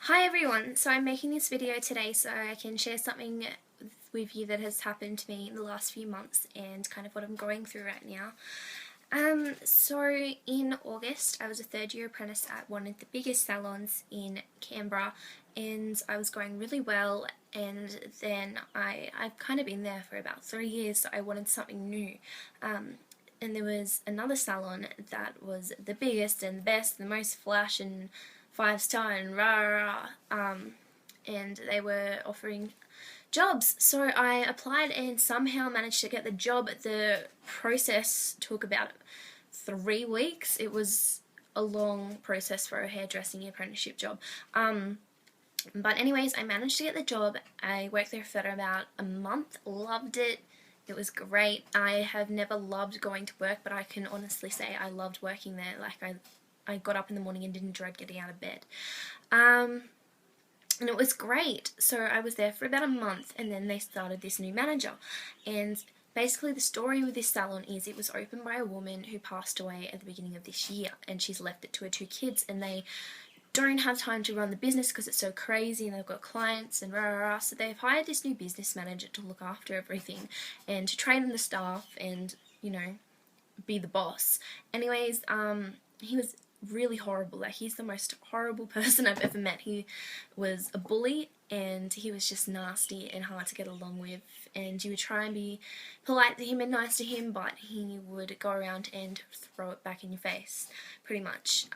Hi everyone, so I'm making this video today so I can share something with you that has happened to me in the last few months and kind of what I'm going through right now. So in August I was a third year apprentice at one of the biggest salons in Canberra and I was going really well, and then I've kind of been there for about 3 years, so I wanted something new. And there was another salon that was the biggest and the best, the most flash and 5-star and rah rah rah, and they were offering jobs. So I applied and somehow managed to get the job. The process took about 3 weeks. It was a long process for a hairdressing apprenticeship job. But anyways, I managed to get the job. I worked there for about a month, loved it. It was great. I have never loved going to work, but I can honestly say I loved working there. Like I got up in the morning and didn't dread getting out of bed. And it was great. So I was there for about a month, and then they started this new manager. And basically the story with this salon is it was opened by a woman who passed away at the beginning of this year, and she's left it to her 2 kids, and they don't have time to run the business because it's so crazy and they've got clients and rah rah rah. So they've hired this new business manager to look after everything and to train the staff and, you know, be the boss. Anyways, he was really horrible. Like, he's the most horrible person I've ever met. He was a bully and he was just nasty and hard to get along with, and you would try and be polite to him and nice to him, but he would go around and throw it back in your face, pretty much.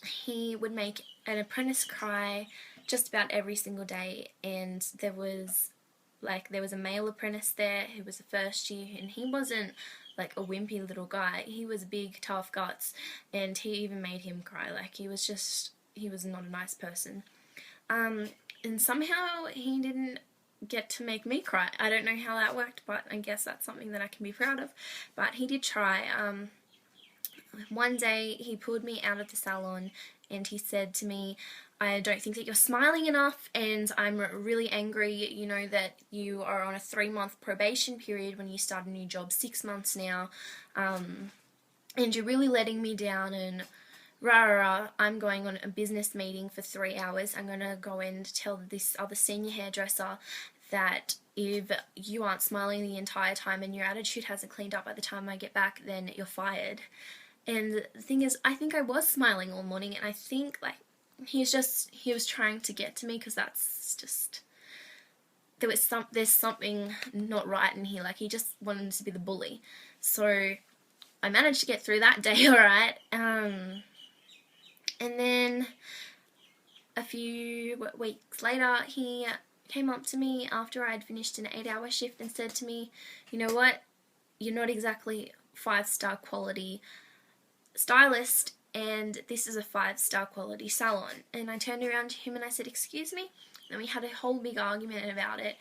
He would make an apprentice cry just about every single day, and there was a male apprentice there who was the first year, and he wasn't like a wimpy little guy. He was big, tough guts, and he even made him cry. Like, he was not a nice person. And somehow he didn't get to make me cry. I don't know how that worked, but I guess that's something that I can be proud of. But he did try. One day he pulled me out of the salon and he said to me, "I don't think that you're smiling enough, and I'm really angry, you know, that you are on a 3-month probation period when you start a new job, 6 months now, and you're really letting me down, and rah rah rah. I'm going on a business meeting for 3 hours. I'm going to go and tell this other senior hairdresser that if you aren't smiling the entire time and your attitude hasn't cleaned up by the time I get back, then you're fired." And the thing is, I think I was smiling all morning, and I think, like, he was trying to get to me, because that's just, there's something not right in here. Like, he just wanted to be the bully. So I managed to get through that day alright. And then a few weeks later, he came up to me after I'd finished an 8-hour shift and said to me, "You know what, you're not exactly 5-star quality stylist, and this is a 5-star quality salon." And I turned around to him and I said, "Excuse me?" And we had a whole big argument about it,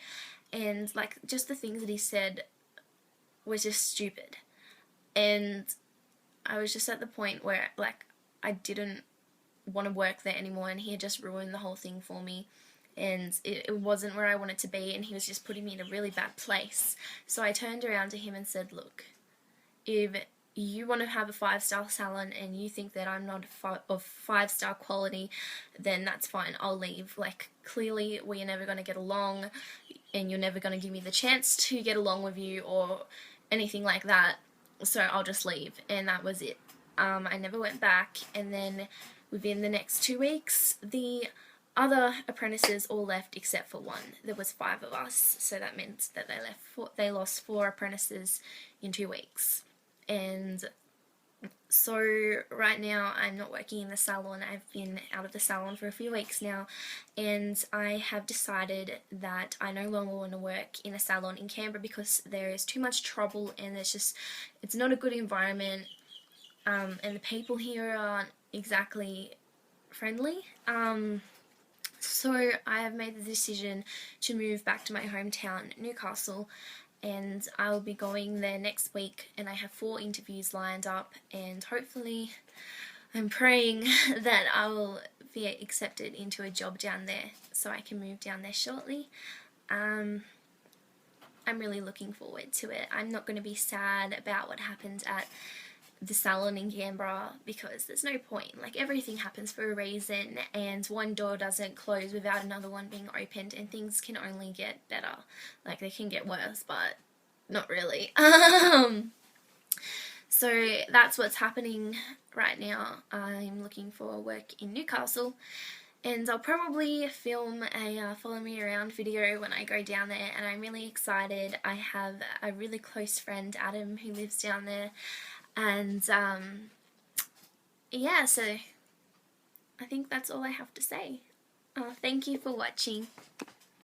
and like, just the things that he said was just stupid. And I was just at the point where, like, I didn't want to work there anymore, and he had just ruined the whole thing for me, and it wasn't where I wanted to be, and he was just putting me in a really bad place. So I turned around to him and said, "Look, if you want to have a 5-star salon and you think that I'm not of 5-star quality, then that's fine, I'll leave. Like, clearly we are never going to get along, and you're never going to give me the chance to get along with you or anything like that, so I'll just leave." And that was it. I never went back, and then within the next 2 weeks, the other apprentices all left except for one. There was 5 of us, so that meant that they lost 4 apprentices in 2 weeks. And so right now I'm not working in the salon. I've been out of the salon for a few weeks now, and I have decided that I no longer want to work in a salon in Canberra because there is too much trouble, and it's not a good environment, and the people here aren't exactly friendly. So I have made the decision to move back to my hometown, Newcastle, and I'll be going there next week, and I have 4 interviews lined up, and hopefully I'm praying that I will be accepted into a job down there so I can move down there shortly. I'm really looking forward to it. I'm not going to be sad about what happened at the salon in Canberra, because there's no point. Like, everything happens for a reason, and one door doesn't close without another one being opened, and things can only get better. Like, they can get worse, but not really. So that's what's happening right now. I'm looking for work in Newcastle, and I'll probably film a follow me around video when I go down there, and I'm really excited. I have a really close friend, Adam, who lives down there, and yeah, so I think that's all I have to say. Thank you for watching.